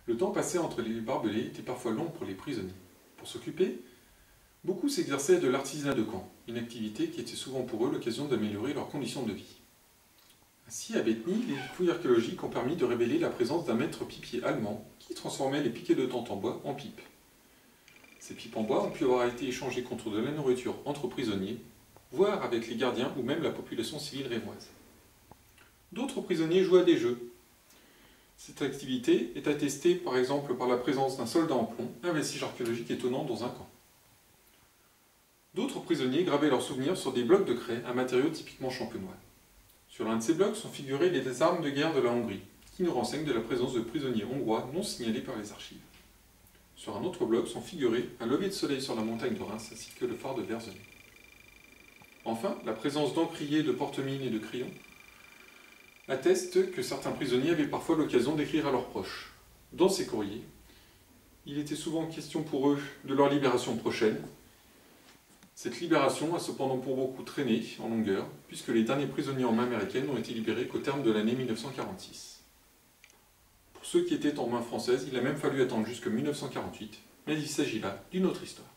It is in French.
Le temps passé entre les barbelés était parfois long pour les prisonniers. Pour s'occuper, beaucoup s'exerçaient de l'artisanat de camp, une activité qui était souvent pour eux l'occasion d'améliorer leurs conditions de vie. Ainsi, à Bétheny, les fouilles archéologiques ont permis de révéler la présence d'un maître pipier allemand qui transformait les piquets de tente en bois en pipes. Ces pipes en bois ont pu avoir été échangées contre de la nourriture entre prisonniers, voire avec les gardiens ou même la population civile rémoise. D'autres prisonniers jouaient à des jeux. Cette activité est attestée par exemple par la présence d'un soldat en plomb, un vestige archéologique étonnant dans un camp. D'autres prisonniers gravaient leurs souvenirs sur des blocs de craie, un matériau typiquement champenois. Sur l'un de ces blocs sont figurées les armes de guerre de la Hongrie, qui nous renseignent de la présence de prisonniers hongrois non signalés par les archives. Sur un autre bloc sont figurés un lever de soleil sur la montagne de Reims ainsi que le phare de Verzenay. Enfin, la présence d'encriers, de porte-mines et de crayons atteste que certains prisonniers avaient parfois l'occasion d'écrire à leurs proches. Dans ces courriers, il était souvent question pour eux de leur libération prochaine. Cette libération a cependant pour beaucoup traîné en longueur, puisque les derniers prisonniers en main américaine n'ont été libérés qu'au terme de l'année 1946. Pour ceux qui étaient en main française, il a même fallu attendre jusqu'en 1948, mais il s'agit là d'une autre histoire.